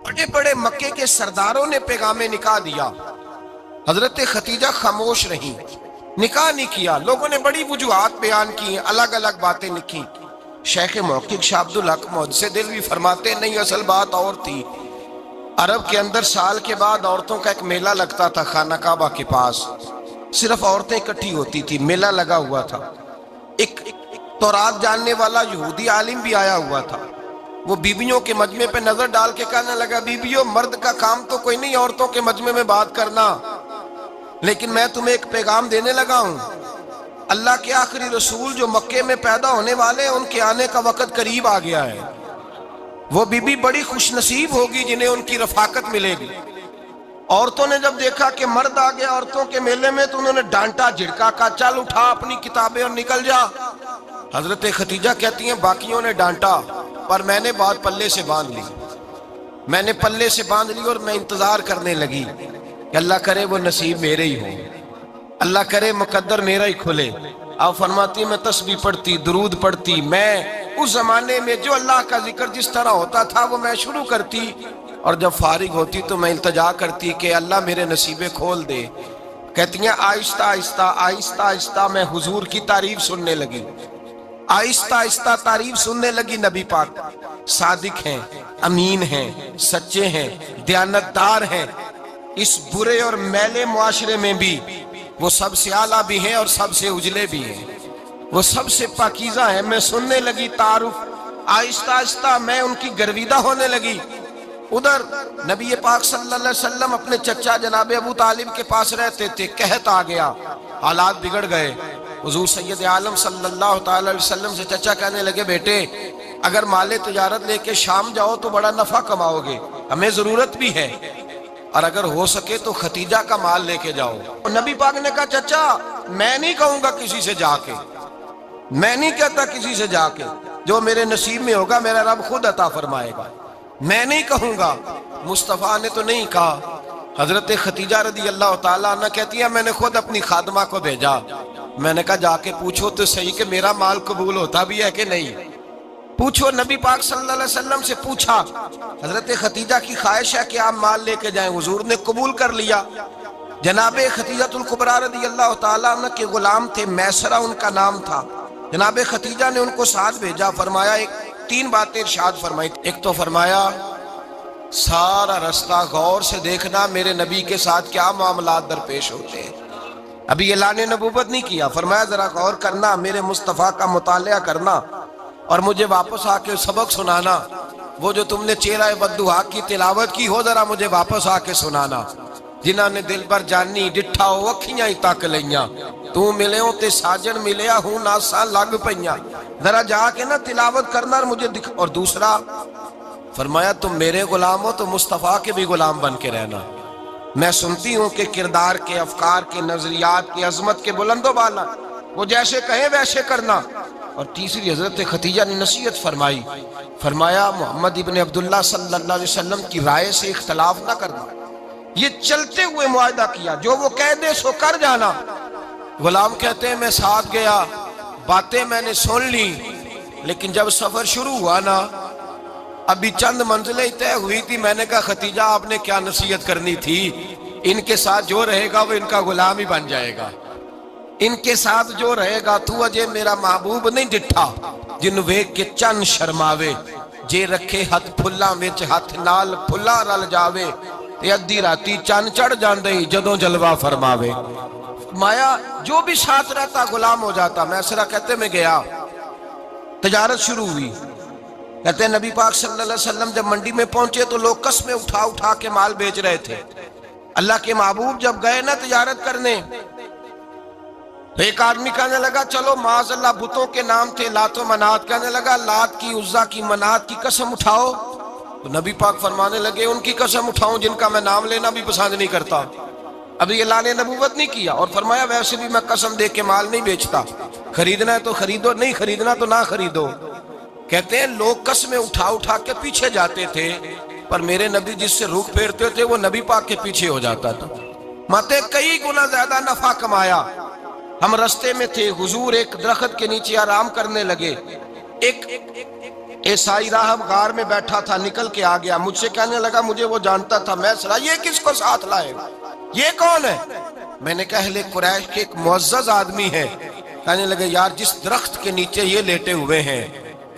بڑے بڑے مکے کے سرداروں نے پیغام نکاح دیا، حضرت خدیجہ خاموش رہی، نکاح نہیں کیا۔ لوگوں نے بڑی وجوہات بیان کی، الگ الگ باتیں لکھی۔ شیخ محقق شاہ عبدالحق محدث دہلوی فرماتے نہیں، اصل بات اور تھی۔ عرب کے اندر سال کے بعد عورتوں کا ایک میلہ لگتا تھا خانہ کعبہ کے پاس، صرف عورتیں اکٹھی ہوتی تھی، میلہ لگا ہوا تھا۔ ایک تورات جاننے والا یہودی عالم بھی آیا ہوا تھا، وہ بیویوں کے مجمع پہ نظر ڈال کے کہنے لگا، بیویوں مرد کا کام تو کوئی نہیں عورتوں کے مجمع میں بات کرنا، لیکن میں تمہیں ایک پیغام دینے لگا ہوں۔ اللہ کے آخری رسول جو مکے میں پیدا ہونے والے ہیں، ان کے آنے کا وقت قریب آ گیا ہے۔ وہ بی بی بڑی خوش نصیب ہوگی جنہیں ان کی رفاقت ملے گی۔ عورتوں نے جب دیکھا کہ مرد آ گیا عورتوں کے میلے میں تو انہوں نے ڈانٹا جھڑکا، کہا چل اٹھا اپنی کتابیں اور نکل جا۔ حضرت خدیجہ کہتی ہیں باقیوں نے ڈانٹا پر میں نے بات پلے سے باندھ لی، میں نے پلے سے باندھ لی اور میں انتظار کرنے لگی کہ اللہ کرے وہ نصیب میرے ہی ہو، اللہ کرے مقدر میرا ہی کھلے۔ آپ فرماتی میں تسبیح پڑھتی، درود پڑھتی، میں اس زمانے میں جو اللہ کا ذکر جس طرح ہوتا تھا وہ میں شروع کرتی، اور جب فارغ ہوتی تو میں التجا کرتی کہ اللہ میرے نصیبے کھول دے۔ کہتی ہیں آہستہ آہستہ آہستہ آہستہ میں حضور کی تعریف سننے لگی، آہستہ آہستہ تعریف سننے لگی۔ نبی پاک صادق ہیں، امین ہیں، سچے ہیں، دیانتدار ہیں، اس برے اور میلے معاشرے میں بھی وہ سب سے اعلیٰ بھی ہیں اور سب سے اجلے بھی ہیں، وہ سب سے پاکیزہ ہیں۔ میں سننے لگی تعارف، آہستہ آہستہ میں ان کی گرویدہ ہونے لگی۔ ادھر نبی پاک صلی اللہ علیہ وسلم اپنے چچا جناب ابو طالب کے پاس رہتے تھے، قحط آ گیا، حالات بگڑ گئے۔ حضور سید عالم صلی اللہ تعالی علیہ وسلم سے چچا کہنے لگے بیٹے اگر مال تجارت لے کے شام جاؤ تو بڑا نفع کماؤ گے، ہمیں ضرورت بھی ہے، اور اگر ہو سکے تو ختیجہ کا مال لے کے جاؤ۔ نبی پاک نے کہا چچا میں نہیں کہوں گا کسی سے جا کے، میں نہیں کہتا کسی سے جا کے، جو میرے نصیب میں ہوگا میرا رب خود عطا فرمائے گا، میں نہیں کہوں گا۔ مصطفیٰ نے تو نہیں کہا۔ حضرت خدیجہ رضی اللہ تعالیٰ عنہ کہتی ہے میں نے خود اپنی خادمہ کو بھیجا، میں نے کہا جا کے پوچھو تو صحیح کہ میرا مال قبول ہوتا بھی ہے کہ نہیں، پوچھو۔ نبی پاک صلی اللہ علیہ وسلم سے پوچھا، حضرت خدیجہ کی خواہش ہے کہ آپ مال لے کے جائیں، حضور نے قبول کر لیا۔ جناب خدیجہ الکبریٰ رضی اللہ تعالیٰ عنہ کے غلام تھے، میسرہ ان کا نام تھا۔ جناب خدیجہ نے ان کو ساتھ بھیجا، فرمایا تین باتیں ارشاد فرمائی۔ ایک تو فرمایا سارا رستہ غور سے دیکھنا میرے نبی کے ساتھ کیا معاملات درپیش ہوتے ہیں، ابھی اعلان نبوت نہیں کیا، فرمایا ذرا غور کرنا، میرے مصطفیٰ کا مطالعہ کرنا اور مجھے واپس آ کے سبق سنانا، وہ جو تم نے چہرہ بددعا کی تلاوت کی ہو ذرا مجھے واپس آ کے سنانا۔ جنہاں نے دل پر جانی ڈٹھا ہو اکھیاں ہی تک لیاں، تو ملے ہوں تے ساجن ملیا ہوں ناساں لگ پئیاں، ذرا جا کے نا تلاوت کرنا اور مجھے دکھ۔ اور دوسرا فرمایا تم میرے غلام ہو تو مصطفیٰ کے بھی غلام بن کے رہنا، میں سنتی ہوں کہ کردار کے، افکار کے، نظریات کے، عظمت کے بلند و بالا، وہ جیسے کہیں ویسے کرنا۔ اور تیسری حضرت خدیجہ نے نصیحت فرمائی، فرمایا محمد ابن عبداللہ صلی اللہ علیہ وسلم کی رائے سے اختلاف نہ کرنا، یہ چلتے ہوئے معاہدہ کیا، جو وہ کہہ دے سو کر جانا۔ غلام کہتے ہیں میں ساتھ گیا، باتیں میں نے سن لی، لیکن جب سفر شروع ہوا نا ابھی چند منزلیں طے ہوئی تھی، میں نے کہا خدیجہ آپ نے کیا نصیحت کرنی تھی، ان کے ساتھ جو رہے گا وہ ان کا غلام ہی بن جائے گا، ان کے ساتھ جو رہے گا تو اجے میرا محبوب نہیں ڈٹھا جن ویکھ کے چن شرماوے، جے رکھے ہاتھ پھلاں وچ ہاتھ نال پھلا رل جاوے، تے ادھی راتی چن چڑھ جاندے جدوں جلوہ فرماوے۔ مایا جو بھی ساتھ رہتا غلام ہو جاتا۔ میسرہ کہتے میں گیا، تجارت شروع ہوئی، کہتے ہیں نبی پاک صلی اللہ علیہ وسلم جب منڈی میں پہنچے تو لوگ قسمیں اٹھا اٹھا کے مال بیچ رہے تھے۔ اللہ کے محبوب جب گئے نا تجارت کرنے تو ایک آدمی کہنے لگا چلو معاذ اللہ بتوں کے نام تھے لات و منات، کہنے لگا لات کی، عزا کی، منات کی قسم اٹھاؤ، تو نبی پاک فرمانے لگے ان کی قسم اٹھاؤں جن کا میں نام لینا بھی پسند نہیں کرتا، ابھی اعلان نبوت نہیں کیا، اور فرمایا ویسے بھی میں قسم دے کے مال نہیں بیچتا، خریدنا ہے تو خریدو، نہیں خریدنا تو نہ خریدو۔ کہتے ہیں لوگ قسمیں اٹھا اٹھا کے پیچھے جاتے تھے، پر میرے نبی جس سے رخ پھیرتے تھے وہ نبی پاک کے پیچھے ہو جاتا تھا۔ ماتے کئی گنا زیادہ نفع کمایا۔ ہم رستے میں تھے، حضور ایک درخت کے نیچے آرام کرنے لگے، ایک عیسائی راہب غار میں بیٹھا تھا، نکل کے آ گیا، مجھ سے کہنے لگا مجھے وہ جانتا تھا، میں سنا یہ کس کو ساتھ لائے، یہ کون ہے؟ میں نے کہا اہل قریش کے ایک معزز آدمی ہے۔ کہنے لگے یار جس درخت کے نیچے یہ لیٹے ہوئے ہیں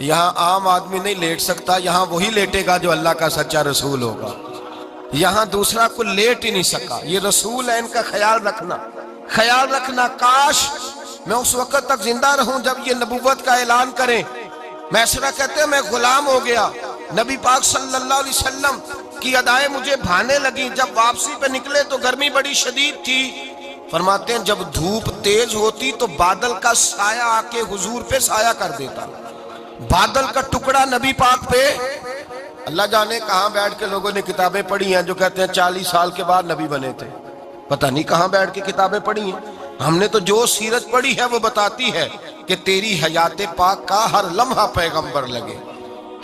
یہاں عام آدمی نہیں لیٹ سکتا، یہاں وہی لیٹے گا جو اللہ کا سچا رسول ہوگا، یہاں دوسرا کوئی لیٹ ہی نہیں سکا، یہ رسول ہے، ان کا خیال رکھنا، کاش میں اس وقت تک زندہ رہوں جب یہ نبوت کا اعلان کریں۔ میسرہ کہتے ہیں میں غلام ہو گیا، نبی پاک صلی اللہ علیہ وسلم کی ادائیں مجھے بھانے لگیں، جب واپسی پہ نکلے تو گرمی بڑی شدید تھی، فرماتے ہیں جب دھوپ تیز ہوتی تو بادل کا سایہ آ کے حضور پہ سایہ کر دیتا، بادل کا ٹکڑا نبی پاک پہ، اللہ جانے کہاں بیٹھ کے لوگوں نے کتابیں پڑھی ہیں جو کہتے ہیں 40 سال کے بعد نبی بنے تھے، پتہ نہیں کہاں بیٹھ کے کتابیں پڑھی ہیں۔ ہم نے تو جو سیرت پڑھی ہے وہ بتاتی ہے کہ تیری حیات پاک کا ہر لمحہ پیغمبر لگے،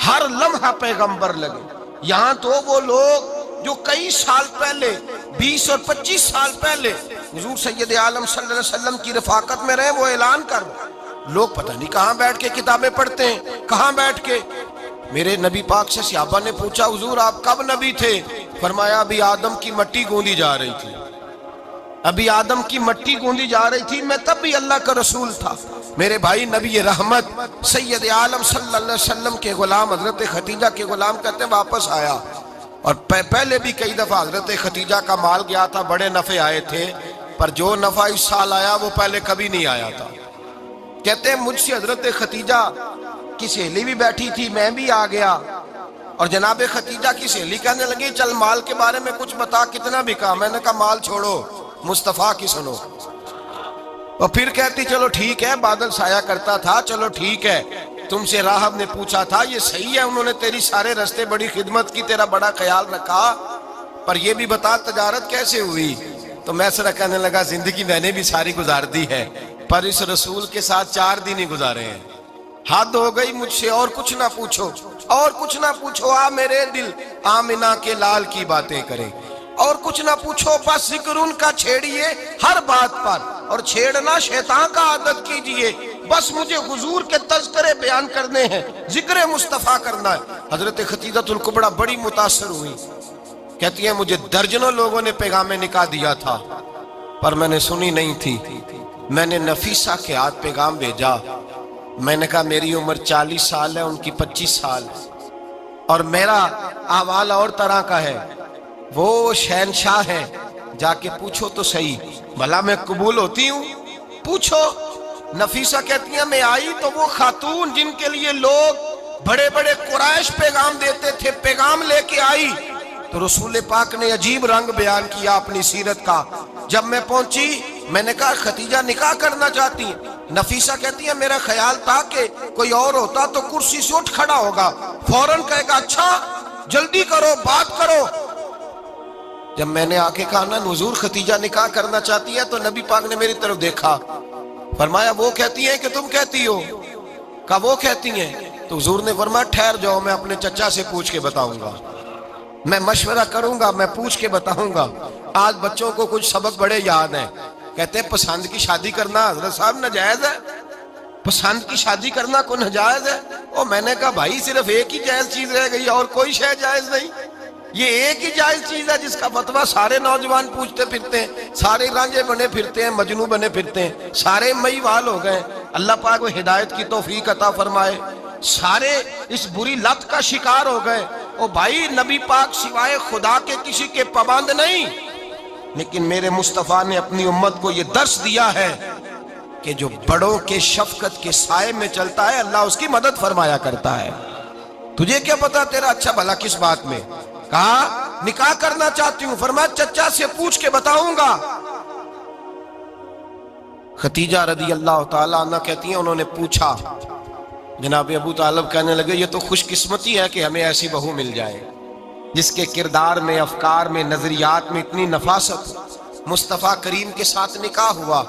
ہر لمحہ پیغمبر لگے۔ یہاں تو وہ لوگ جو کئی سال پہلے 20 اور 25 سال پہلے حضور سید عالم صلی اللہ علیہ وسلم کی رفاقت میں رہے وہ اعلان کر لوگ پتہ نہیں کہاں بیٹھ کے کتابیں پڑھتے ہیں، کہاں بیٹھ کے۔ میرے نبی پاک سے صحابہ نے پوچھا حضور آپ کب نبی تھے؟ فرمایا ابھی آدم کی مٹی گوندی جا رہی تھی، ابھی آدم کی مٹی گوندی جا رہی تھی، میں تب بھی اللہ کا رسول تھا۔ میرے بھائی نبی رحمت سید عالم صلی اللہ علیہ وسلم کے غلام حضرت خدیجہ کے غلام کہتے ہیں واپس آیا، اور پہلے بھی کئی دفعہ حضرت خدیجہ کا مال گیا تھا، بڑے نفع آئے تھے، پر جو نفع اس سال آیا وہ پہلے کبھی نہیں آیا تھا۔ کہتے ہیں مجھ سے حضرت خدیجہ کی سہیلی بھی بیٹھی تھی، میں بھی آ گیا، اور جناب خدیجہ کی سہیلی کہنے لگی چل مال کے بارے میں کچھ بتا کتنا بکا؟ میں نے کہا مال چھوڑو مصطفیٰ کی سنو، اور پھر کہتی چلو ٹھیک ہے بادل سایہ کرتا تھا، چلو ٹھیک ہے، تم سے راہب نے پوچھا تھا یہ صحیح ہے انہوں نے تیری سارے رستے بڑی خدمت کی، تیرا بڑا خیال رکھا، پر یہ بھی بتا تجارت کیسے ہوئی؟ تو میسرہ کہنے لگا زندگی میں نے بھی ساری گزار دی ہے، پر اس رسول کے ساتھ 4 دن ہی گزارے ہیں، حد ہو گئی مجھ سے، اور کچھ نہ پوچھو، اور کچھ نہ پوچھو، آ میرے دل آمنہ کے لال کی باتیں کریں، اور کچھ نہ پوچھو، بس ذکر ان کا چھیڑیے ہر بات پر، اور چھیڑنا شیطان کا عادت کیجئے، بس مجھے حضور کے تذکرے بیان کرنے ہیں، ذکر مصطفیٰ کرنا ہے۔ حضرت خدیجہ الکبریٰ بڑی متاثر ہوئی، کہتی ہیں مجھے درجنوں لوگوں نے پیغام نکاح دیا تھا پر میں نے سنی نہیں تھی، میں نے نفیسہ کے ہاتھ پیغام بھیجا، میں نے کہا میری عمر 40 سال ہے ان کی 25 سال، اور میرا احوال اور طرح کا ہے، وہ شہنشاہ ہے، جا کے پوچھو تو صحیح بھلا میں قبول ہوتی ہوں، پوچھو۔ نفیسہ کہتی ہیں میں آئی تو وہ خاتون جن کے لیے لوگ بڑے بڑے قریش پیغام دیتے تھے پیغام لے کے آئی، تو رسول پاک نے عجیب رنگ بیان کیا اپنی سیرت کا۔ جب میں پہنچی میں نے کہا خدیجہ نکاح کرنا چاہتی ہیں؟ نفیسہ کہتی ہے میرا خیال تھا کہ کوئی اور ہوتا تو کرسی سے اٹھ کھڑا ہوگا، فوراً کہے گا اچھا جلدی کرو بات کرو۔ جب میں نے آ کے کہا نا حضور خدیجہ نکاح کرنا چاہتی ہے تو نبی پاک نے میری طرف دیکھا، فرمایا وہ کہتی ہیں کہ تم کہتی ہو؟ کہا وہ کہتی ہیں، تو حضور نے فرمایا ٹھہر جاؤ میں اپنے چچا سے پوچھ کے بتاؤں گا، میں مشورہ کروں گا، میں پوچھ کے بتاؤں گا۔ آج بچوں کو کچھ سبق بڑے یاد ہیں، کہتے ہیں پسند کی شادی کرنا حضرت صاحب ناجائز ہے، پسند کی شادی کرنا کوئی ناجائز ہے؟ اور میں نے کہا بھائی صرف ایک ہی جائز چیز رہ گئی اور کوئی شے جائز نہیں، یہ ایک ہی جائز چیز ہے جس کا فتویٰ سارے نوجوان پوچھتے پھرتے ہیں، سارے رانجے بنے پھرتے ہیں، مجنوں بنے پھرتے ہیں، سارے مئی وال ہو گئے، اللہ پاک وہ ہدایت کی توفیق عطا فرمائے، سارے اس بری لت کا شکار ہو گئے۔ او بھائی نبی پاک سوائے خدا کے کسی کے پابند نہیں، لیکن میرے مصطفیٰ نے اپنی امت کو یہ درس دیا ہے کہ جو بڑوں کے شفقت کے سائے میں چلتا ہے اللہ اس کی مدد فرمایا کرتا ہے۔ تجھے کیا پتا تیرا اچھا بھلا کس بات میں؟ کہا نکاح کرنا چاہتی ہوں، فرمایا چچا سے پوچھ کے بتاؤں گا۔ خدیجہ رضی اللہ تعالیٰ عنہ کہتی ہیں انہوں نے پوچھا، جناب ابو طالب کہنے لگے یہ تو خوش قسمتی ہے کہ ہمیں ایسی بہو مل جائے جس کے کردار میں، افکار میں، نظریات میں اتنی نفاست ہو۔ مصطفیٰ کریم کے ساتھ نکاح ہوا،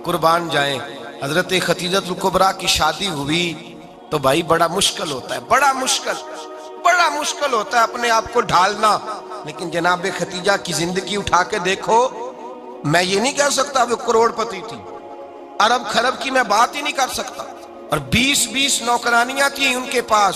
قربان جائیں حضرت خدیجہ الکبریٰ کی شادی ہوئی تو بھائی بڑا مشکل ہوتا ہے، بڑا مشکل ہوتا ہے اپنے آپ کو ڈھالنا، لیکن جناب خدیجہ کی زندگی اٹھا کے دیکھو، میں یہ نہیں کہہ سکتا وہ کروڑ پتی تھی، ارب خرب کی میں بات ہی نہیں کر سکتا، اور 20 نوکرانیاں تھیں ان کے پاس،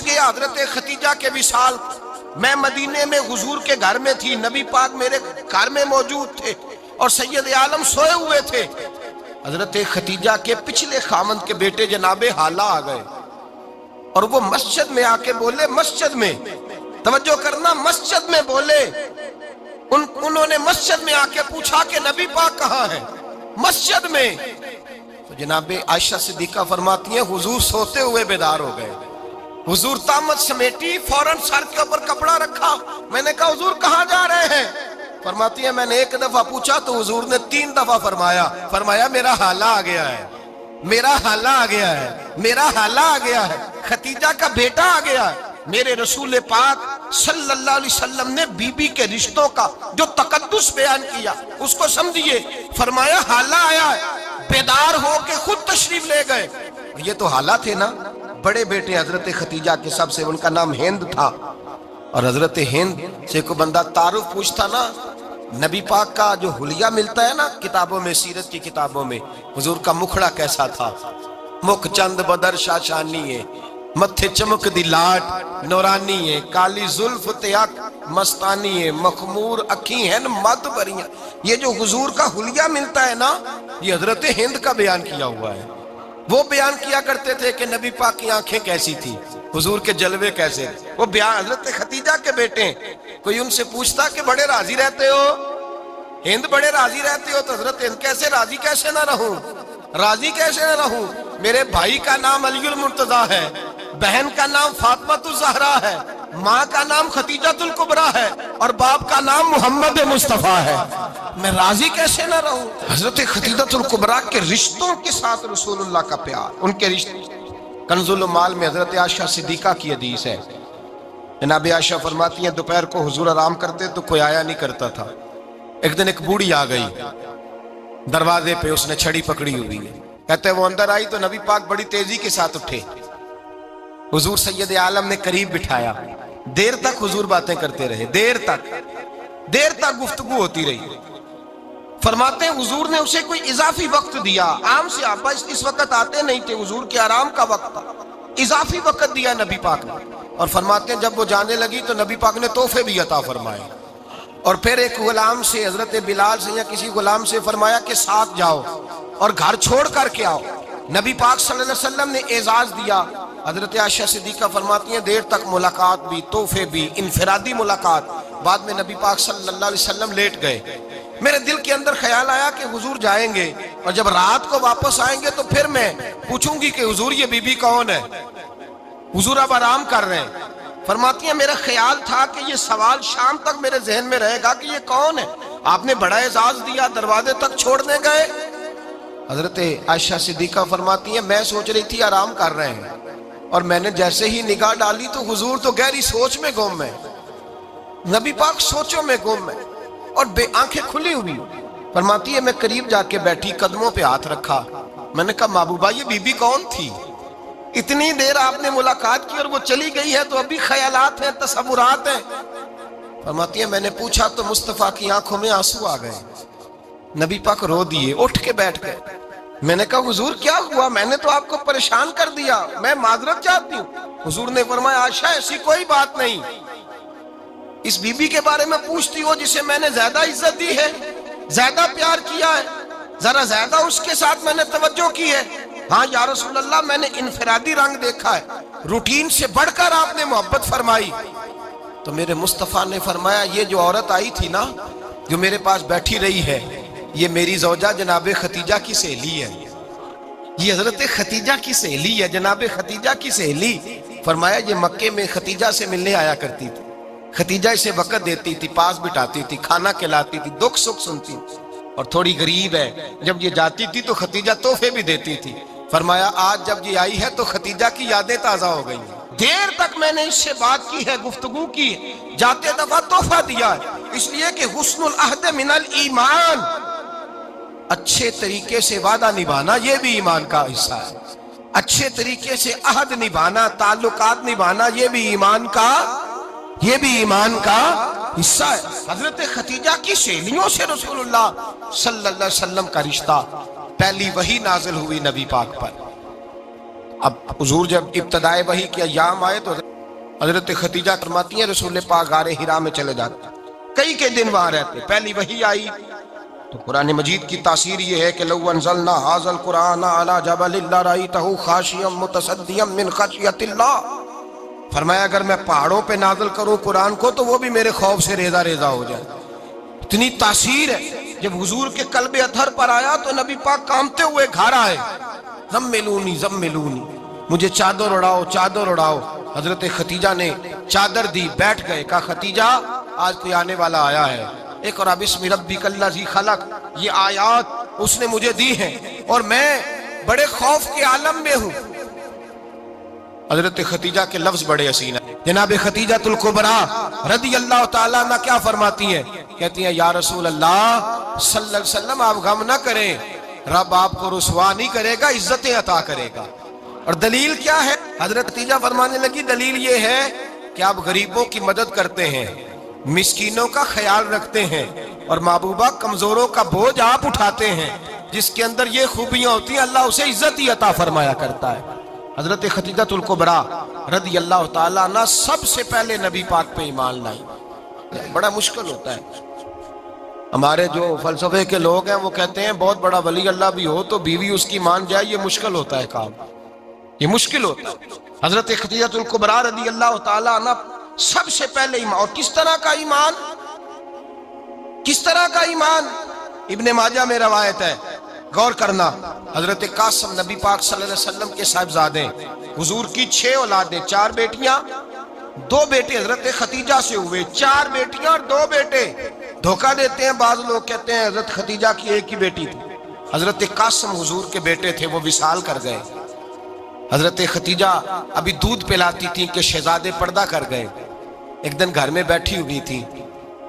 ساتھ گیا حضرت خدیجہ کے وصال. میں مدینے میں حضور کے گھر میں تھی, نبی پاک میرے گھر میں موجود تھے اور سید عالم سوئے ہوئے تھے. حضرت خدیجہ کے پچھلے خامند کے بیٹے جناب حالہ آ گئے اور وہ مسجد میں آ کے بولے, مسجد میں توجہ کرنا, مسجد میں بولے. انہوں نے مسجد میں آ کے پوچھا کہ نبی پاک کہاں ہے, مسجد میں. تو جناب عائشہ صدیقہ فرماتی ہیں حضور سوتے ہوئے بیدار ہو گئے. حضور طامت سمیٹی, فوراً سر کے اوپر کپڑا رکھا. میں نے کہا حضور کہاں جا رہے ہیں؟ فرماتی ہیں میں نے ایک دفعہ پوچھا تو حضور نے 3 دفعہ فرمایا میرا حالہ آ گیا ہے, میرا حالہ آ گیا ہے, میرا حالہ آ گیا ہے, خدیجہ کا بیٹا آ گیا ہے. میرے رسول پاک صلی اللہ علیہ وسلم نے بی بی کے رشتوں کا جو تقدس بیان کیا اس کو سمجھیے. فرمایا حالہ آیا ہے, بیدار ہو کے خود تشریف لے گئے. یہ تو حالہ تھے نا, بڑے بیٹے حضرت خدیجہ کے سب سے, ان کا نام ہند تھا. اور حضرت ہند سے کوئی بندہ تعارف پوچھتا نا, نبی پاک کا جو حلیہ ملتا ہے نا کتابوں میں, سیرت کی کتابوں میں, حضور کا مکھڑا کیسا تھا. مکھ چند بدر شاشانی ہے, متھے چمک دی لاٹ نورانی ہے, کالی زلف تیاک مستانی ہے, مخمور اکھی ہیں مد بریاں. یہ جو حضور کا حلیہ ملتا ہے نا, یہ حضرت ہند کا بیان کیا ہوا ہے. وہ بیان کیا کرتے تھے کہ نبی پاک کی آنکھیں کیسی تھی, حضور کے جلوے کیسے. وہ بیان حضرت خدیجہ کے بیٹے ہیں. کوئی ان سے پوچھتا کہ بڑے راضی رہتے ہو, ہند بڑے راضی رہتے ہو, تو حضرت ہند کیسے راضی کیسے نہ رہوں, راضی کیسے نہ رہوں. میرے بھائی کا نام علی المرتضیٰ ہے, بہن کا نام فاطمۃ الزہرا ہے, ماں کا نام خدیجۃ الکبریٰ ہے, اور باپ کا نام محمد مصطفیٰ ہے. میں راضی کیسے نہ رہوں. حضرت خدیجۃ الکبریٰ کے رشتوں کے ساتھ رسول اللہ کا پیار, ان کے رشتے. کنز المال میں حضرت عائشہ صدیقہ کی حدیث ہے. جناب عائشہ فرماتی ہیں دوپہر کو حضور آرام کرتے تو کوئی آیا نہیں کرتا تھا. ایک دن ایک بوڑھی آ گئی دروازے پہ, اس نے چھڑی پکڑی ہوئی ہے. کہتے ہیں وہ اندر آئی تو نبی پاک بڑی تیزی کے ساتھ اٹھے. حضور سید عالم نے قریب بٹھایا, دیر تک حضور باتیں کرتے رہے, دیر تک گفتگو ہوتی رہی. فرماتے ہیں حضور نے اسے کوئی اضافی وقت دیا. عام صحابہ اس وقت آتے نہیں تھے, حضور کے آرام کا وقت تھا, اضافی وقت دیا نبی پاک نے. اور فرماتے ہیں جب وہ جانے لگی تو نبی پاک نے تحفے بھی عطا فرمائے. اور پھر ایک غلام سے, حضرت بلال سے یا کسی غلام سے فرمایا کہ ساتھ جاؤ اور گھر چھوڑ کر کے آؤ. نبی پاک صلی اللہ علیہ وسلم نے اعزاز دیا. حضرت عائشہ صدیقہ فرماتی ہیں دیر تک ملاقات بھی, تحفے بھی, انفرادی ملاقات. بعد میں نبی پاک صلی اللہ علیہ وسلم لیٹ گئے. میرے دل کے اندر خیال آیا کہ حضور جائیں گے اور جب رات کو واپس آئیں گے تو پھر میں پوچھوں گی کہ حضور یہ بی بی کون ہے, حضور اب آرام کر رہے ہیں. فرماتی ہیں میرا خیال تھا کہ یہ سوال شام تک میرے ذہن میں رہے گا کہ یہ کون ہے, آپ نے بڑا اعزاز دیا, دروازے تک چھوڑنے گئے. حضرت عائشہ صدیقہ فرماتی ہیں میں سوچ رہی تھی آرام کر رہے ہیں, اور میں نے جیسے ہی نگاہ ڈالی تو حضور تو گہری سوچ میں گم ہے, نبی پاک سوچوں میں گم ہے اور بے آنکھیں کھلی ہوئی. فرماتی ہے میں قریب جا کے بیٹھی, قدموں پہ ہاتھ رکھا. میں نے کہا محبوبہ یہ بی بی کون تھی, اتنی دیر آپ نے ملاقات کی اور وہ چلی گئی ہے تو ابھی خیالات ہیں, تصورات ہیں. فرماتی ہے میں نے پوچھا تو مصطفیٰ کی آنکھوں میں آنسو آ گئے. نبی پاک رو دیے, اٹھ کے بیٹھ گئے. میں نے کہا حضور کیا ہوا, میں نے تو آپ کو پریشان کر دیا, میں معذرت چاہتی ہوں. حضور نے فرمایا عائشہ ایسی کوئی بات نہیں, اس بی بی کے بارے میں پوچھتی ہو جسے میں نے زیادہ عزت دی ہے, زیادہ پیار کیا ہے, ذرا زیادہ اس کے ساتھ میں نے توجہ کی ہے. ہاں یا رسول اللہ میں نے انفرادی رنگ دیکھا ہے, روٹین سے بڑھ کر آپ نے محبت فرمائی. تو میرے مصطفیٰ نے فرمایا یہ جو عورت آئی تھی نا, جو میرے پاس بیٹھی رہی ہے, یہ میری زوجہ جناب خدیجہ کی سہیلی ہے, یہ حضرت خدیجہ کی سہیلی ہے, جناب خدیجہ کی سہیلی. فرمایا یہ مکے میں خدیجہ سے ملنے آیا کرتی تھی, خدیجہ اسے وقت دیتی تھی, پاس بٹھاتی تھی, کھانا کھلاتی تھی, دکھ سکھ سنتی, اور تھوڑی غریب ہے, جب یہ جاتی تھی تو خدیجہ تحفے بھی دیتی تھی. فرمایا آج جب یہ آئی ہے تو خدیجہ کی یادیں تازہ ہو گئی ہیں, دیر تک میں نے اس سے بات کی ہے, گفتگو کی ہے, جاتے دفعہ تحفہ دیا ہے, اس لیے کہ حسن العہد من الایمان, اچھے طریقے سے وعدہ نبھانا یہ بھی ایمان کا حصہ ہے. اچھے طریقے سے عہد نبھانا, تعلقات نبھانا یہ بھی ایمان کا حصہ ہے. حضرت خدیجہ کی سہیلیوں سے رسول اللہ صلی اللہ علیہ وسلم کا رشتہ, پہلی وحی نازل ہوئی نبی پاک پر. اب حضور جب ابتدائے وحی کے ایام آئے تو حضرت خدیجہ فرماتی ہیں رسول پاک غار حرا میں چلے جاتے، کئی کے دن وہاں رہتے، پہلی وحی آئی تو قرآن مجید کی تاثیر یہ ہے کہ لو انزلنا ھذا القرآن علی جبل لرأیتہ خاشعا متصدعا من خشیۃ اللہ، فرمایا اگر میں پہاڑوں پہ نازل کروں قرآن کو تو وہ بھی میرے خوف سے ریزہ ریزہ ہو جائے، اتنی تاثیر ہے۔ جب حضور کے قلب اطہر پر آیا تو نبی پاک کانپتے ہوئے گھر آئے، زملونی زملونی، مجھے چادر اڑاؤ چادر اڑاؤ۔ حضرت خدیجہ نے چادر دی، بیٹھ گئے، کہا خدیجہ آج کوئی آنے والا آیا ہے، اقرأ بسم ربک الذی خلق، یہ آیات اس نے مجھے دی ہیں اور میں بڑے خوف کے عالم میں ہوں۔ حضرت خدیجہ کے لفظ بڑے حسین ہیں۔ جناب خدیجہ الکبریٰ رضی اللہ تعالیٰ عنہ کیا فرماتی ہیں؟ کہتی ہیں یا رسول اللہ صلی اللہ علیہ وسلم آپ غم نہ کریں، رب آپ کو رسوا نہیں کرے گا، عزتیں عطا کرے گا۔ اور دلیل کیا ہے؟ حضرت خدیجہ فرمانے لگی دلیل یہ ہے کہ آپ غریبوں کی مدد کرتے ہیں، مسکینوں کا خیال رکھتے ہیں، اور محبوبہ کمزوروں کا بوجھ آپ اٹھاتے ہیں، جس کے اندر یہ خوبیاں ہوتی ہیں اللہ اسے عزت ہی عطا فرمایا کرتا ہے۔ حضرت خدیجہ الکبریٰ رضی اللہ تعالیٰ عنہ سب سے پہلے نبی پاک پہ ایمان لائی۔ بڑا مشکل ہوتا ہے، ہمارے جو فلسفے کے لوگ ہیں وہ کہتے ہیں بہت بڑا ولی اللہ بھی ہو تو بیوی اس کی مان جائے، یہ مشکل ہوتا ہے کام، یہ مشکل ہوتا ہے۔ حضرت خدیجہ الکبریٰ رضی اللہ تعالیٰ عنہ سب سے پہلے ایمان، اور کس طرح کا ایمان؟ کس طرح کا ایمان؟ ابن ماجہ میں روایت ہے، غور کرنا، حضرت قاسم نبی پاک صلی اللہ علیہ وسلم کے صاحبزادے، حضور کی 6 اولادیں، 4 بیٹیاں 2 بیٹے حضرت خدیجہ سے ہوئے، 4 بیٹیاں اور 2 بیٹے۔ دھوکہ دیتے ہیں بعض لوگ، کہتے ہیں حضرت خدیجہ کی ایک ہی بیٹی تھی۔ حضرت قاسم حضور کے بیٹے تھے، وہ وصال کر گئے۔ حضرت خدیجہ ابھی دودھ پلاتی تھی کہ شہزادے پردہ کر گئے۔ ایک دن گھر میں بیٹھی ہوئی تھی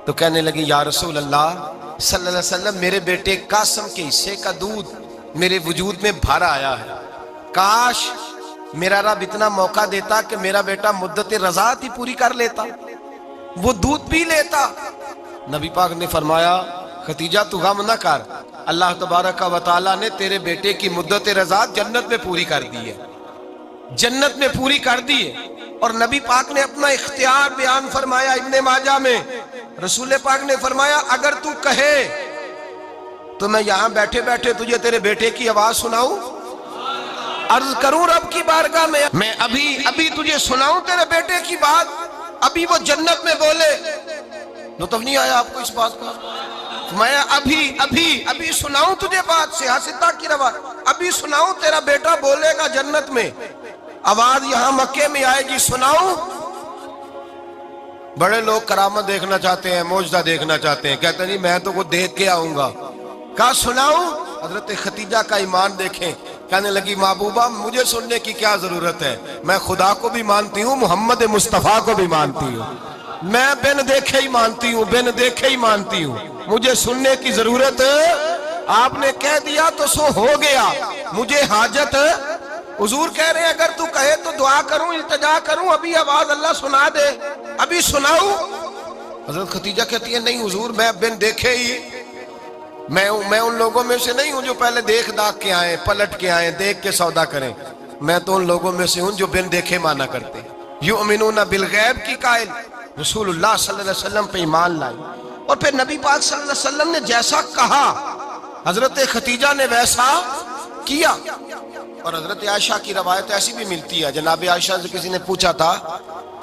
تو کہنے لگی یا رسول اللہ صلی اللہ علیہ وسلم میرے بیٹے قاسم کے حصے کا دودھ میرے وجود میں بھر آیا ہے، کاش میرا رب اتنا موقع دیتا کہ میرا بیٹا مدت رضاعت ہی پوری کر لیتا، وہ دودھ پی لیتا۔ نبی پاک نے فرمایا خدیجہ تو غم نہ کر، اللہ تبارک و تعالیٰ نے تیرے بیٹے کی مدت رضاعت جنت میں پوری کر دی ہے، جنت میں پوری کر دی ہے۔ اور نبی پاک نے اپنا اختیار بیان فرمایا ابن ماجہ میں، رسول پاک نے فرمایا اگر تو کہے تو میں یہاں بیٹھے بیٹھے تجھے تیرے بیٹے کی آواز سناؤں، عرض کروں رب کی بارگاہ میں ابھی تجھے سناؤں تیرے بیٹے کی بات، ابھی وہ جنت میں بولے۔ لطف نہیں آیا آپ کو اس بات کا؟ میں ابھی سناؤں تجھے بات، سیاستہ کی روایت، ابھی سناؤں تیرا بیٹا بولے گا جنت میں، آواز یہاں مکے میں آئے گی، سناؤں؟ بڑے لوگ کرامت دیکھنا چاہتے ہیں، معجزہ دیکھنا چاہتے ہیں، کہتے ہیں نہیں میں تو وہ دیکھ کے آؤں گا۔ کہا سناؤں؟ حضرت خدیجہ کا ایمان دیکھیں، کہنے لگی محبوبہ مجھے سننے کی کیا ضرورت ہے، میں خدا کو بھی مانتی ہوں، محمد مصطفیٰ کو بھی مانتی ہوں، میں بن دیکھے ہی مانتی ہوں، بن دیکھے ہی مانتی ہوں، مجھے سننے کی ضرورت آپ نے کہہ دیا تو سو ہو گیا، مجھے حاجت۔ حضور کہہ رہے ہیں اگر تو کہے تو دعا کروں، التجا کروں، ابھی آواز اللہ سنا دے، ابھی سناؤں؟ حضرت خدیجہ کہتی ہے نہیں حضور میں بن دیکھے ہی، میں ان لوگوں میں سے نہیں ہوں جو پہلے دیکھ داکھ کے آئیں، پلٹ کے آئیں، دیکھ کے سودا کریں، میں تو ان لوگوں میں سے ہوں جو بن دیکھے مانا کرتے ہیں۔ یؤمنون بالغیب کی قائل رسول اللہ صلی اللہ علیہ وسلم پہ ایمان لائی، اور پھر نبی پاک صلی اللہ علیہ وسلم نے جیسا کہا حضرت خدیجہ نے ویسا کیا۔ اور حضرت عائشہ کی روایت ایسی بھی ملتی ہے، جناب عائشہ سے کسی نے پوچھا تھا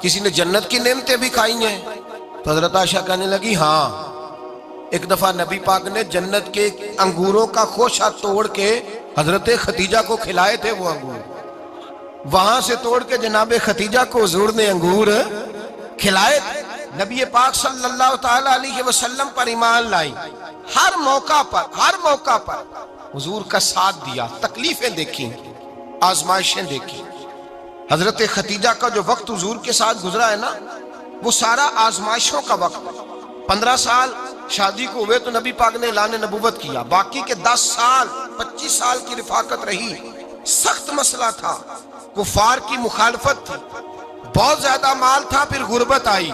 کسی نے جنت کی نعمتیں بھی کھائی ہیں؟ تو حضرت عائشہ کہنے لگی ہاں، ایک دفعہ نبی پاک نے جنت کے انگوروں کا خوشہ توڑ کے حضرت خدیجہ کو کھلائے تھے، وہ انگور وہاں سے توڑ کے جناب خدیجہ کو حضور نے انگور کھلائے تھے۔ نبی پاک صلی اللہ تعالی علیہ وسلم پر ایمان لائی، ہر موقع پر حضور کا ساتھ دیا، تکلیفیں دیکھیں، آزمائشیں دیکھیں۔ حضرت خدیجہ کا جو وقت حضور کے ساتھ گزرا ہے نا، وہ سارا آزمائشوں کا وقت۔ 15 سال شادی کو ہوئے تو نبی پاک نے اعلان نبوت کیا، باقی کے 10 سال 25 سال کی رفاقت رہی، سخت مسئلہ تھا، کفار کی مخالفت تھی، بہت زیادہ مال تھا، پھر غربت آئی،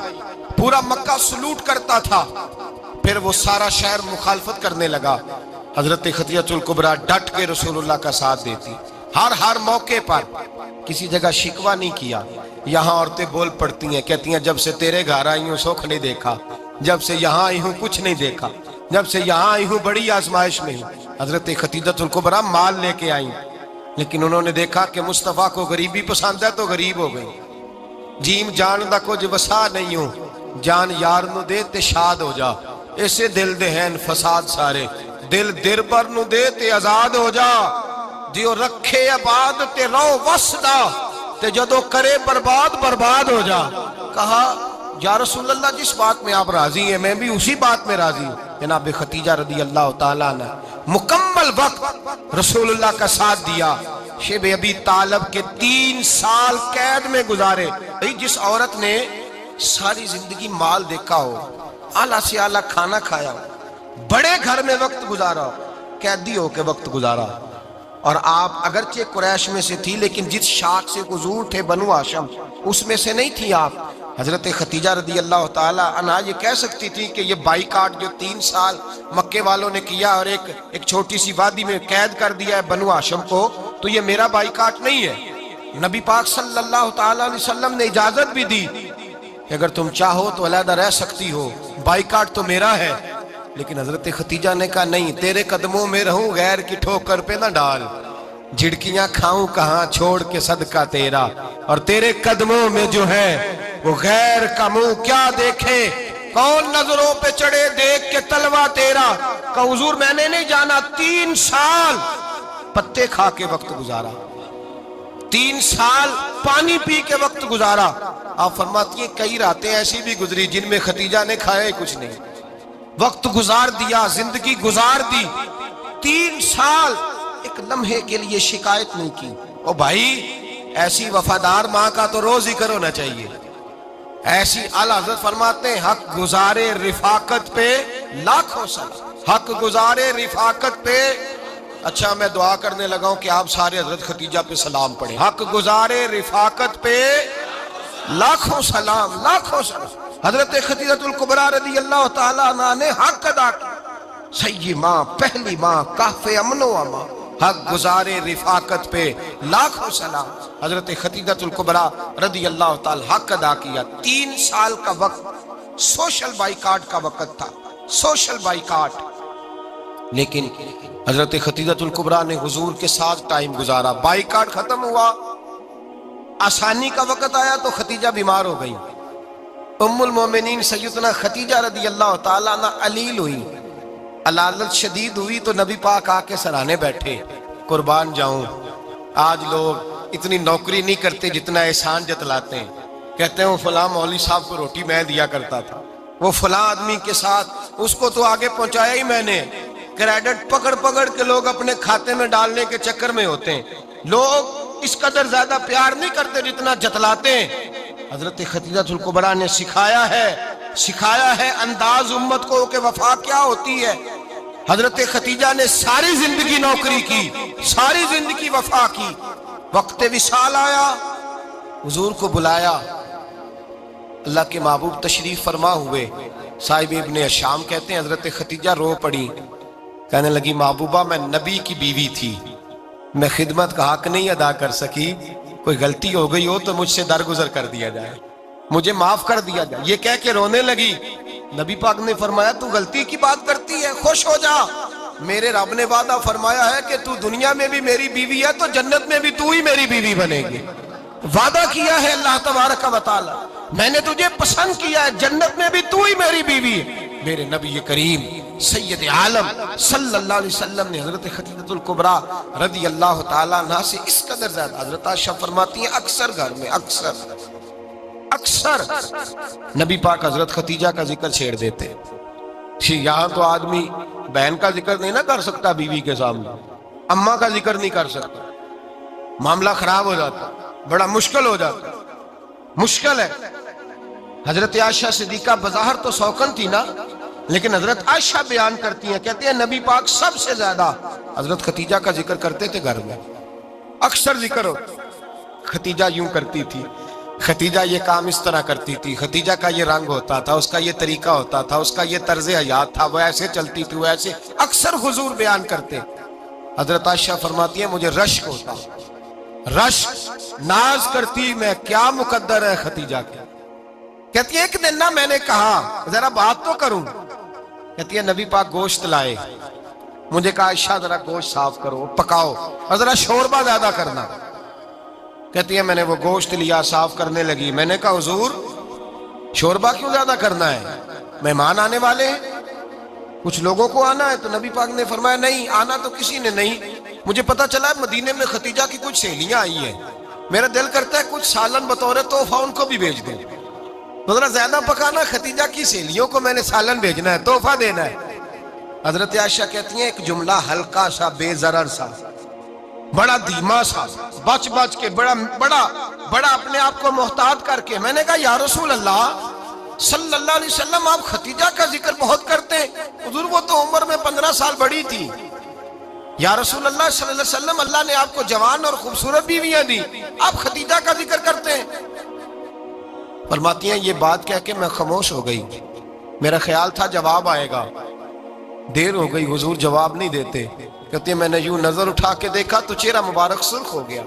پورا مکہ سلوٹ کرتا تھا، پھر وہ سارا شہر مخالفت کرنے لگا۔ حضرت خدیجہ الکبریٰ ڈٹ کے رسول اللہ کا ساتھ دیتی، ہر موقع پر کسی جگہ شکوہ نہیں کیا، یہاں عورتیں بول پڑتی ہیں، کہتی ہیں جب سے تیرے گھر آئی ہوں سکھ نہیں دیکھا، جب سے یہاں آئی ہوں کچھ نہیں دیکھا، جب سے یہاں آئی ہوں بڑی آزمائش میں ہوں۔ حضرت خدیجہ الکبریٰ مال لے کے آئیں، لیکن انہوں نے دیکھا کہ مصطفیٰ کو غریبی پسند ہے تو غریب ہو گئی۔ جیم جان دا کچھ وسا نہیں ہوں، جان یار نو دے تے شاد ہو جا، ایسے دل دے ہیں فساد سارے، دل در پر نو دے تے آزاد ہو جا، دیو رکھے آباد تے رو وسدا تے جدو کرے برباد برباد ہو جا۔ کہا یا رسول اللہ جس بات میں آپ راضی ہیں میں بھی اسی بات میں راضی ہوں۔ جناب خدیجہ رضی اللہ تعالیٰ عنہ مکمل وقت رسول اللہ کا ساتھ دیا۔ شیب ابی طالب کے 3 سال قید میں گزارے۔ جس عورت نے ساری زندگی مال دیکھا ہو، اعلیٰ سے اعلیٰ کھانا کھایا ہو، بڑے گھر میں وقت گزارا ہو، قیدی ہو کے وقت گزارا، اور آپ اگرچہ قریش میں سے تھی لیکن جس شاخ سے حضور تھے بنو ہاشم اس میں سے نہیں تھی آپ۔ حضرت خدیجہ رضی اللہ تعالیٰ عنہ یہ کہہ سکتی تھی کہ یہ بائیکاٹ جو 3 سال مکے والوں نے کیا اور ایک چھوٹی سی وادی میں قید کر دیا ہے بنو ہاشم کو، تو یہ میرا بائیکاٹ نہیں ہے۔ نبی پاک صلی اللہ تعالیٰ علیہ وسلم نے اجازت بھی دی کہ اگر تم چاہو تو علیحدہ رہ سکتی ہو، بائیکاٹ تو میرا ہے۔ لیکن حضرت خدیجہ نے کہا نہیں، تیرے قدموں میں رہوں، غیر کی ٹھوکر پہ نہ ڈال، جھڑکیاں کھاؤں کہاں چھوڑ کے صدقہ تیرا، اور تیرے قدموں میں جو ہے وہ غیر کا منہ کیا دیکھے، کون نظروں پہ چڑھے دیکھ کے تلوا تیرا۔ کہ حضور میں نے نہیں جانا، 3 سال پتے کھا کے وقت گزارا، 3 سال پانی پی کے وقت گزارا۔ آپ فرماتی ہیں کئی راتیں ایسی بھی گزری جن میں خدیجہ نے کھایا کچھ نہیں، وقت گزار دیا، زندگی گزار دی۔ 3 سال ایک لمحے کے لیے شکایت نہیں کی۔ او بھائی ایسی وفادار ماں کا تو روز ذکر ہونا چاہیے۔ ایسی اعلیٰ حضرت فرماتے ہیں حق گزارے رفاقت پہ لاکھوں سلام، حق گزارے رفاقت پہ۔ اچھا میں دعا کرنے لگا ہوں کہ آپ سارے حضرت خدیجہ پہ سلام پڑھیں۔ حق گزارے رفاقت پہ لاکھوں سلام، لاکھوں سلام۔ حضرت خدیجہ الکبریٰ رضی اللہ تعالیٰ عنہ نے حق ادا کیا، سیدی ماں، پہلی ماں، کہف امن و امان، حق گزارے رفاقت پہ لاکھوں سلام۔ حضرت خدیجہ الکبریٰ رضی اللہ تعالی حق ادا کیا۔ 3 سال کا وقت سوشل بائیکاٹ کا وقت تھا، سوشل بائیکاٹ۔ لیکن حضرت خدیجہ الکبریٰ نے حضور کے ساتھ ٹائم گزارا، بائیکاٹ ختم ہوا، آسانی کا وقت آیا تو خدیجہ بیمار ہو گئی۔ ام المومنین سیدنا خدیجہ رضی اللہ تعالیٰ عنہ علیل ہوئی، علالت شدید ہوئی تو نبی پاک آ کے سرانے بیٹھے۔ قربان جاؤں، آج لوگ اتنی نوکری نہیں کرتے جتنا احسان جتلاتے ہیں، کہتے ہیں وہ فلاں مولوی صاحب کو روٹی میں دیا کرتا تھا، وہ فلاں آدمی کے ساتھ اس کو تو آگے پہنچایا ہی میں نے۔ کریڈٹ پکڑ پکڑ کے لوگ اپنے کھاتے میں ڈالنے کے چکر میں ہوتے ہیں، لوگ اس قدر زیادہ پیار نہیں کرتے جتنا جتلاتے ہیں۔ حضرت خدیجہ الکبریٰ نے سکھایا ہے انداز امت کو کہ وفا کیا ہوتی ہے۔ حضرت خدیجہ نے ساری زندگی نوکری کی، ساری زندگی وفا کی۔ وقت وصال آیا، حضور کو بلایا، اللہ کے محبوب تشریف فرما ہوئے۔ صاحب ابن الشام کہتے ہیں حضرت خدیجہ رو پڑی، کہنے لگی محبوبہ میں نبی کی بیوی تھی، میں خدمت کا حق نہیں ادا کر سکی، کوئی غلطی ہو گئی ہو تو مجھ سے درگزر کر دیا جائے، مجھے معاف کر دیا جائے۔ یہ کہہ کے رونے لگی۔ نبی پاک نے فرمایا تو غلطی کی بات کرتی ہے، خوش ہو جا، میرے رب نے وعدہ فرمایا ہے کہ تو دنیا میں بھی میری بیوی ہے تو جنت میں بھی تو ہی میری بیوی بنے گی۔ وعدہ کیا ہے اللہ تبارک و تعالی، میں نے تجھے پسند کیا ہے، جنت میں بھی تو ہی میری بیوی ہے۔ میرے نبی کریم سید عالم صلی اللہ علیہ وسلم نے حضرت خدیجہ الکبریٰ رضی اللہ تعالیٰ عنہ سے اس قدر زیادہ، حضرت عائشہ فرماتی ہیں اکثر گھر میں اکثر نبی پاک حضرت خدیجہ کا ذکر چھیڑ دیتے۔ یہاں تو آدمی بہن کا ذکر نہیں نہ کر سکتا بیوی کے سامنے، اماں کا ذکر نہیں کر سکتا، معاملہ خراب ہو جاتا، بڑا مشکل ہو جاتا، مشکل ہے۔ حضرت عائشہ صدیقہ بظاہر تو سوکن تھی نا، لیکن حضرت عائشہ بیان کرتی ہیں، کہتے ہیں نبی پاک سب سے زیادہ حضرت خدیجہ کا ذکر کرتے تھے گھر میں، اکثر ذکر ہو۔ خدیجہ یوں کرتی تھی، خدیجہ یہ کام اس طرح کرتی تھی، خدیجہ کا یہ رنگ ہوتا تھا، اس کا یہ طریقہ ہوتا تھا، اس کا یہ طرز حیات تھا، وہ ایسے چلتی تھی، وہ ایسے، اکثر حضور بیان کرتے۔ حضرت عائشہ فرماتی ہیں مجھے رشک ہوتا، رشک ناز کرتی میں کیا مقدر ہے خدیجہ کے. کہتی ہے ایک دن نا میں نے کہا ذرا بات تو کروں. کہتی ہے نبی پاک گوشت لائے, مجھے کہا عائشہ ذرا گوشت صاف کرو پکاؤ اور ذرا شوربہ زیادہ کرنا. کہتی ہے میں نے وہ گوشت لیا صاف کرنے لگی. میں نے کہا حضور شوربہ کیوں زیادہ کرنا ہے, مہمان آنے والے ہیں, کچھ لوگوں کو آنا ہے. تو نبی پاک نے فرمایا نہیں آنا تو کسی نے نہیں, مجھے پتا چلا ہے مدینے میں خدیجہ کی کچھ سہیلیاں آئی ہیں, میرا دل کرتا ہے کچھ سالن بطور تحفہ ان کو بھی بھیج دیں. تو ذرا زیادہ پکانا, خدیجہ کی سہیلیوں کو میں نے سالن بھیجنا ہے, تحفہ دینا ہے. حضرت عائشہ کہتی ہیں ایک جملہ ہلکا سا بے ضرر سا بڑا دھیما سا بچ بچ کے بڑا اپنے آپ کو محتاط کر کے میں نے کہا یا رسول اللہ صلی اللہ علیہ وسلم آپ خدیجہ کا ذکر بہت کرتے ہیں. حضور وہ تو عمر میں 15 سال بڑی تھی. یا رسول اللہ صلی اللہ علیہ وسلم اللہ نے آپ کو جوان اور خوبصورت بیویاں دی, آپ خدیجہ کا ذکر کرتے ہیں. فرماتی ہیں یہ بات کہہ کے میں خاموش ہو گئی. میرا خیال تھا جواب آئے گا, دیر ہو گئی حضور جواب نہیں دیتے. کہتے ہیں میں نے یوں نظر اٹھا کے دیکھا تو چہرہ مبارک سرخ ہو گیا.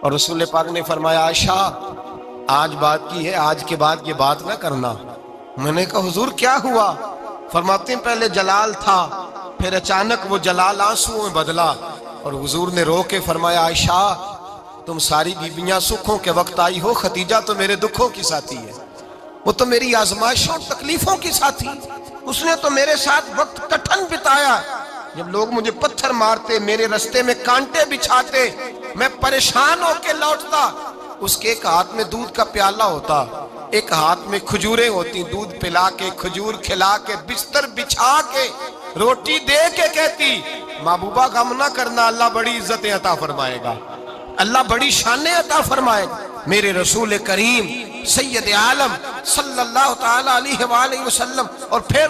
اور رسول پاک نے فرمایا عائشہ آج بات کی ہے, آج کے بعد یہ بات نہ کرنا. میں نے کہا حضور کیا ہوا؟ فرماتے ہیں پہلے جلال تھا, پھر اچانک وہ جلال آنسوں میں بدلا. اور حضور نے رو کے فرمایا عائشہ تم ساری بیویاں سکھوں کے وقت آئی ہو, خدیجہ تو میرے دکھوں کی ساتھی ہے, وہ تو میری آزمائشوں تکلیفوں کی ساتھی, اس نے تو میرے ساتھ وقت کٹھن بتایا. جب لوگ مجھے پتھر مارتے, میرے رستے میں کانٹے بچھاتے, میں پریشان ہو کے لوٹتا, اس کے ایک ہاتھ میں دودھ کا پیالہ ہوتا, ایک ہاتھ میں کھجوریں ہوتی, دودھ پلا کے کھجور کھلا کے بستر بچھا کے روٹی دے کے کہتی محبوبہ غم نہ کرنا, اللہ بڑی عزتیں عطا فرمائے گا, اللہ بڑی شانیں عطا فرمائے گا. میرے رسول کریم سید عالم صلی اللہ تعالی علیہ وآلہ وسلم. اور پھر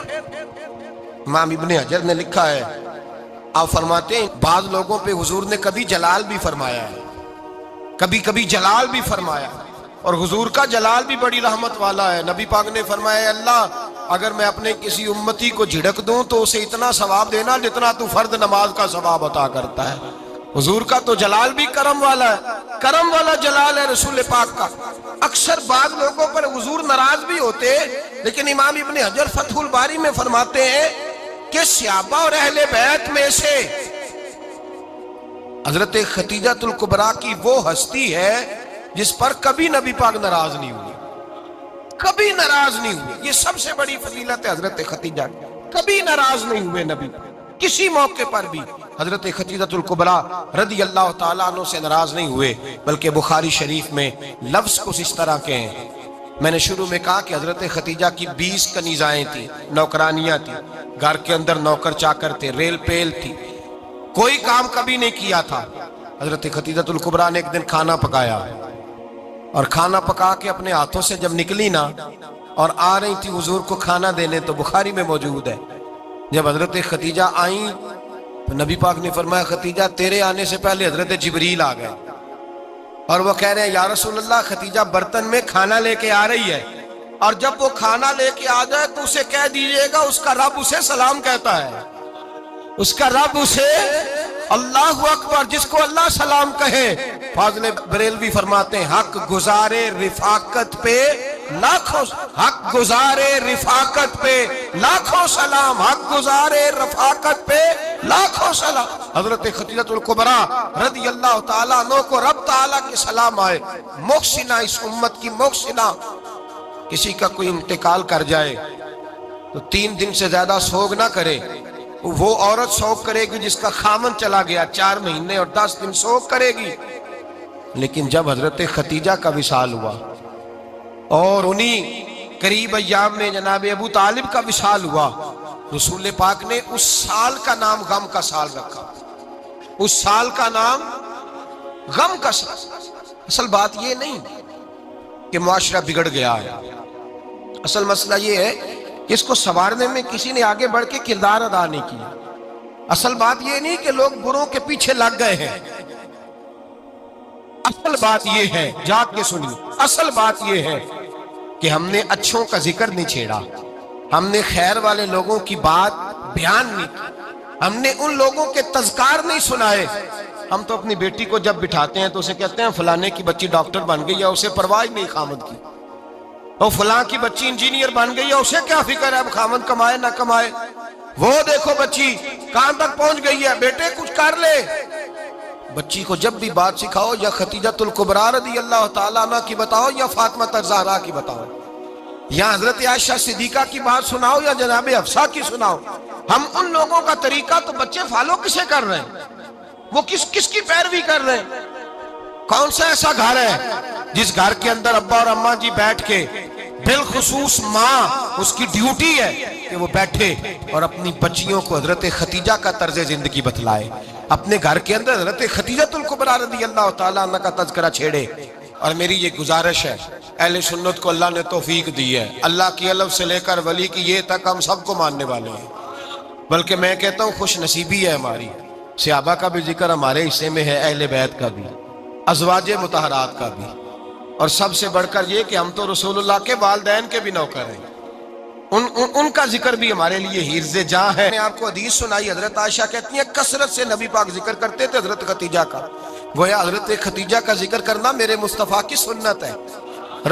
امام ابن حجر نے لکھا ہے, آپ فرماتے ہیں بعض لوگوں پہ حضور نے کبھی جلال بھی فرمایا ہے, کبھی کبھی جلال بھی فرمایا, اور حضور کا جلال بھی بڑی رحمت والا ہے. نبی پاک نے فرمایا اللہ اگر میں اپنے کسی امتی کو جھڑک دوں تو اسے اتنا ثواب دینا جتنا تو فرض نماز کا ثواب عطا کرتا ہے. حضور کا تو جلال بھی کرم والا ہے, کرم والا جلال ہے رسول پاک کا. اکثر بعض لوگوں پر حضور ناراض بھی ہوتے, لیکن امام ابن حجر فتح الباری میں فرماتے ہیں کہ صحابہ اور اہل بیت میں سے حضرت خدیجہ الکبریٰ کی وہ ہستی ہے جس پر کبھی نبی پاک ناراض نہیں ہوئے, کبھی ناراض نہیں ہوئے. یہ سب سے بڑی فضیلت ہے حضرت خدیجہ, کبھی ناراض نہیں ہوئے نبی کسی موقع پر بھی. حضرت خدیجہ الکبریٰ رضی اللہ تعالیٰ عنہ سے ناراض نہیں ہوئے, بلکہ بخاری شریف میں لفظ کچھ اس طرح کے ہیں. میں نے شروع میں کہا کہ حضرت خدیجہ کی 20 کنیزائیں تھیں, نوکرانیاں تھیں, گھر کے اندر نوکر چاکر تھے, ریل پیل تھی, کوئی کام کبھی نہیں کیا تھا. حضرت خدیجہ الکبریٰ نے ایک دن کھانا پکایا, اور کھانا پکا کے اپنے ہاتھوں سے جب نکلی نا اور آ رہی تھی حضور کو کھانا دینے, تو بخاری میں موجود ہے جب حضرت خدیجہ آئیں تو نبی پاک نے فرمایا خدیجہ تیرے آنے سے پہلے حضرت جبریل آ گئے, اور وہ کہہ رہے ہیں یا رسول اللہ خدیجہ برتن میں کھانا لے کے آ رہی ہے, اور جب وہ کھانا لے کے آ جائے تو اسے کہہ دیجئے گا اس کا رب اسے سلام کہتا ہے, اس کا رب اسے اللہ اکبر, جس کو اللہ سلام کہے. فاضل بریلوی فرماتے ہیں حق گزارے رفاقت پہ لاکھوں, حق گزارے رفاقت پہ لاکھوں سلام, حق گزارے رفاقت پہ لاکھوں سلام. حضرت خدیجہ الکبریٰ رضی اللہ تعالیٰ عنہ کو رب تعالیٰ کے سلام آئے. محسنہ, اس امت کی محسنہ. کسی کا کوئی انتقال کر جائے تو 3 دن سے زیادہ سوگ نہ کرے, وہ عورت سوگ کرے گی جس کا خامن چلا گیا, 4 مہینے اور 10 دن سوگ کرے گی. لیکن جب حضرت خدیجہ کا وصال ہوا اور انہی قریب ایام میں جناب ابو طالب کا وصال ہوا, رسول پاک نے اس سال کا نام غم کا سال رکھا, اس سال کا نام غم کا سال. اصل بات یہ نہیں کہ معاشرہ بگڑ گیا ہے, اصل مسئلہ یہ ہے کہ اس کو سنوارنے میں کسی نے آگے بڑھ کے کردار ادا نہیں کیا. اصل بات یہ نہیں کہ لوگ بروں کے پیچھے لگ گئے ہیں, اصل بات یہ ہے, جاگ کے سنیے, اصل بات یہ ہے کہ ہم نے اچھوں کا ذکر نہیں چھیڑا, ہم نے خیر والے لوگوں کی بات بیان نہیں کی, ہم نے ان لوگوں کے تذکار نہیں سنائے ہم تو اپنی بیٹی کو جب بٹھاتے ہیں تو اسے کہتے ہیں فلانے کی بچی ڈاکٹر بن گئی ہے، اسے پرواہ نہیں خامد کی، اور فلاں کی بچی انجینئر بن گئی ہے، اسے کیا فکر ہے اب خامد کمائے نہ کمائے، وہ دیکھو بچی کہاں تک پہنچ گئی ہے، بیٹے کچھ کر لے۔ بچی کو جب بھی بات سکھاؤ یا خدیجۃ الکبریٰ رضی اللہ تعالیٰ عنہ کی بتاؤ یا فاطمہ الزہرا کی بتاؤ، یا حضرت عائشہ صدیقہ کی بات سناؤ یا جناب حفصہ کی سناؤ، ہم ان لوگوں کا طریقہ تو بچے فالو کسے کر رہے ہیں، وہ کس کی پیروی کر رہے ہیں؟ کون سا ایسا گھر ہے جس گھر کے اندر ابا اور اماں جی بیٹھ کے، بالخصوص ماں اس کی ڈیوٹی ہے کہ وہ بیٹھے اور اپنی بچیوں کو حضرت خدیجہ کا طرز زندگی بتلائے، اپنے گھر کے اندر حضرت خدیجۃ الکبریٰ رضی اللہ تعالیٰ عنہ کا تذکرہ چھیڑے۔ اور میری یہ گزارش ہے، اہل سنت کو اللہ نے توفیق دی ہے، اللہ کی الف سے لے کر ولی کی یہ تک ہم سب کو ماننے والے ہیں، بلکہ میں کہتا ہوں خوش نصیبی ہے ہماری، صحابہ کا بھی ذکر ہمارے حصے میں ہے، اہل بیت کا بھی، ازواج مطہرات کا بھی، اور سب سے بڑھ کر یہ کہ ہم تو رسول اللہ کے والدین کے بھی نوکر ہیں، ان کا ذکر بھی ہمارے لیے حرز جاں ہے۔ میں نے آپ کو حدیث سنائی، حضرت عائشہ کہتی ہیں کثرت سے نبی پاک ذکر کرتے تھے حضرت خدیجہ کا، گویا حضرت خدیجہ کا ذکر کرنا میرے مصطفیٰ کی سنت ہے،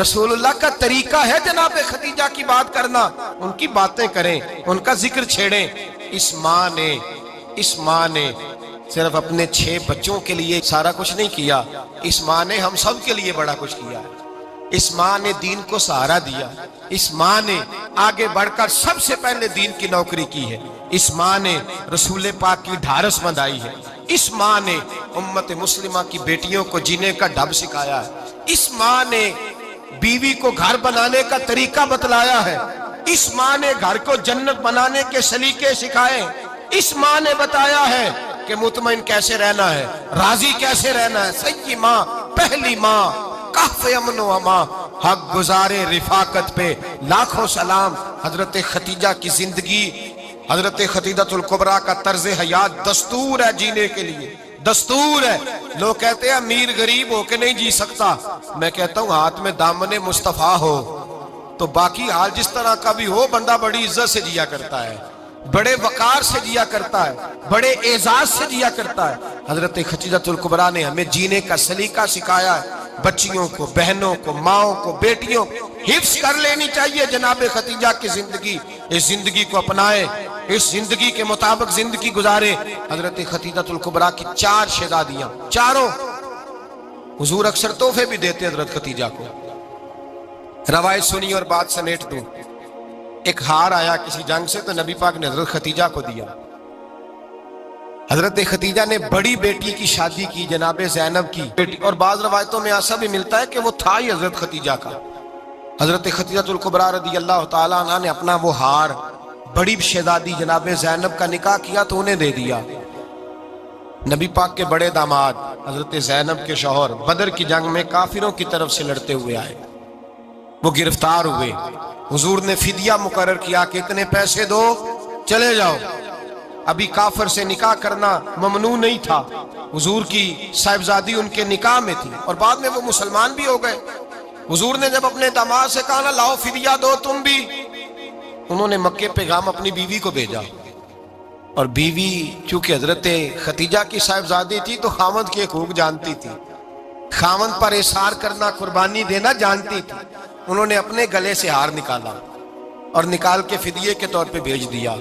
رسول اللہ کا طریقہ ہے جناب خدیجہ کی بات کرنا، ان کی باتیں کریں، ان کا ذکر چھیڑیں۔ اس ماں نے صرف اپنے 6 بچوں کے لیے سارا کچھ نہیں کیا، اس ماں نے ہم سب کے لیے بڑا کچھ کیا ہے، اس ماں نے دین کو سہارا دیا، اس ماں نے آگے بڑھ کر سب سے پہلے دین کی نوکری کی ہے، اس ماں نے رسول پاک کی ڈھارس بندھائی ہے، اس ماں نے امت مسلمہ کی بیٹیوں کو جینے کا ڈھب سکھایا ہے، اس ماں نے بیوی کو گھر بنانے کا طریقہ بتلایا ہے، اس ماں نے گھر کو جنت بنانے کے سلیقے سکھائے، اس ماں نے بتایا ہے کہ مطمئن کیسے رہنا ہے، راضی کیسے رہنا ہے۔ سیدی ماں، پہلی ماں، کہف امن و امان، حق گزارے رفاقت پہ لاکھوں سلام۔ حضرت خدیجہ کی زندگی، حضرت خدیجۃ الکبریٰ کا طرز حیات دستور ہے جینے کے لیے، دستور ہے۔ لوگ کہتے ہیں امیر غریب ہو کے نہیں جی سکتا، میں کہتا ہوں ہاتھ میں دامن مصطفیٰ ہو تو باقی حال جس طرح کا بھی ہو، بندہ بڑی عزت سے جیا کرتا ہے، بڑے وقار سے جیا کرتا ہے، بڑے اعزاز سے جیا کرتا ہے۔ حضرت خدیجۃ الکبریٰ نے ہمیں جینے کا سلیقہ سکھایا ہے، بچیوں کو، بہنوں کو، ماؤں کو، بیٹیوں کو حفظ کر لینی چاہیے جناب خدیجہ کی زندگی، اس زندگی کو اپنائے، اس زندگی کے مطابق زندگی گزارے۔ حضرت خدیجۃ الکبریٰ کی 4 شہزادیاں، چاروں حضور اکثر تحفے بھی دیتے حضرت خدیجہ کو۔ روایت سنی اور بات سمیٹ دوں، ایک ہار آیا کسی جنگ سے تو نبی پاک نے حضرت خدیجہ کو دیا۔ حضرت خدیجہ نے بڑی بیٹی کی شادی کی، جناب زینب کی بیٹی، اور بعض روایتوں میں ایسا بھی ملتا ہے کہ وہ تھا ہی حضرت خدیجہ کا۔ حضرت خدیجۃ الکبریٰ رضی اللہ تعالیٰ عنہ نے اپنا وہ ہار بڑی شہزادی جناب زینب کا نکاح کیا تو انہیں دے دیا۔ نبی پاک کے بڑے داماد حضرت زینب کے شوہر بدر کی جنگ میں کافروں کی طرف سے لڑتے ہوئے آئے، وہ گرفتار ہوئے، حضور نے فدیہ مقرر کیا کہ اتنے پیسے دو چلے جاؤ۔ ابھی کافر سے نکاح کرنا ممنوع نہیں تھا، حضور کی صاحبزادی ان کے نکاح میں تھی اور بعد میں وہ مسلمان بھی ہو گئے۔ حضور نے جب اپنے داماد سے کہا نا لاؤ فدیہ دو تم بھی، انہوں نے مکے پیغام اپنی بیوی کو بھیجا، اور بیوی چونکہ حضرت خدیجہ کی صاحبزادی تھی تو خاوند کے حقوق جانتی تھی، خاوند پر اثار کرنا، قربانی دینا جانتی تھی۔ انہوں نے اپنے گلے سے ہار نکالا اور نکال کے فدیے کے طور پہ بھیج دیا۔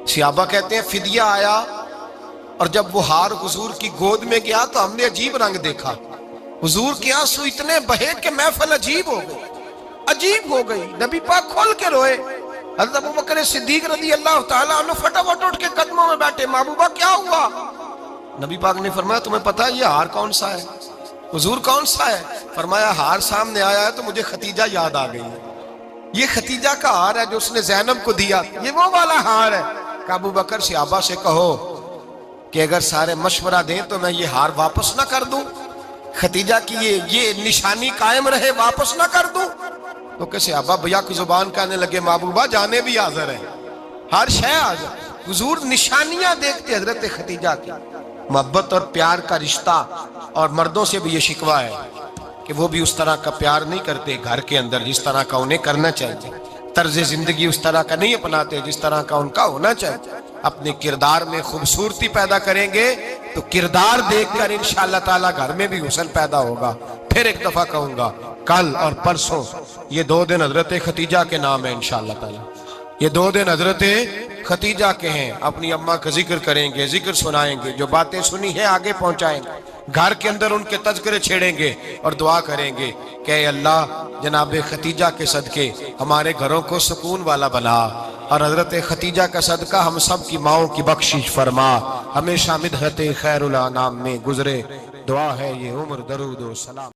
صحابہ کہتے ہیں فدیہ آیا اور جب وہ ہار حضور کی گود میں گیا تو ہم نے عجیب رنگ دیکھا، حضور کے آنسو اتنے بہے کہ محفل عجیب ہو گئی، عجیب ہو گئی، نبی پاک کھول کے روئے۔ حضرت ابوبکر صدیق رضی اللہ تعالیٰ عنہ فٹافٹ اٹھ کے قدموں میں بیٹھے، محبوبہ کیا ہوا؟ نبی پاک نے فرمایا تمہیں پتہ ہے یہ ہار کون سا ہے؟ حضور کون سا ہے؟ فرمایا ہار سامنے آیا ہے تو مجھے خدیجہ یاد آ گئی ہے، یہ خدیجہ کا ہار ہے جو اس نے زینب کو دیا، یہ وہ والا ہار ہے۔ کہ ابو بکر صحابہ سے کہو کہ اگر سارے مشورہ دیں تو میں یہ ہار واپس نہ کر دوں، خدیجہ کی یہ نشانی قائم رہے، واپس نہ کر دوں؟ تو کہ صحابہ بھیا کی زبان کہنے لگے محبوبہ جانے بھی حاضر ہیں، ہر شے حاضر۔ حضور نشانیاں دیکھتے حضرت خدیجہ کی، محبت اور پیار کا رشتہ، اور مردوں سے بھی یہ شکوہ ہے کہ وہ بھی اس طرح کا پیار نہیں کرتے گھر کے اندر جس طرح کا انہیں کرنا چاہیے، طرز زندگی اس طرح کا نہیں اپناتے جس طرح کا ان کا ہونا چاہیے۔ اپنے کردار میں خوبصورتی پیدا کریں گے تو کردار دیکھ کر انشاءاللہ تعالی گھر میں بھی حسن پیدا ہوگا۔ پھر ایک دفعہ کہوں گا، کل اور پرسوں یہ 2 دن حضرت ختیجہ کے نام ہے انشاءاللہ تعالی، یہ 2 دن حضرت ختیجہ کے ہیں۔ اپنی اماں کا ذکر کریں گے، ذکر سنائیں گے، جو باتیں سنی ہیں آگے پہنچائیں گے، گھر کے اندر ان کے تذکرے چھیڑیں گے اور دعا کریں گے کہ اے اللہ جناب ختیجہ کے صدقے ہمارے گھروں کو سکون والا بنا، اور حضرت ختیجہ کا صدقہ ہم سب کی ماؤں کی بخشش فرما، ہمیشہ مدحت خیر الانام میں گزرے۔ دعا ہے یہ عمر درود و سلام۔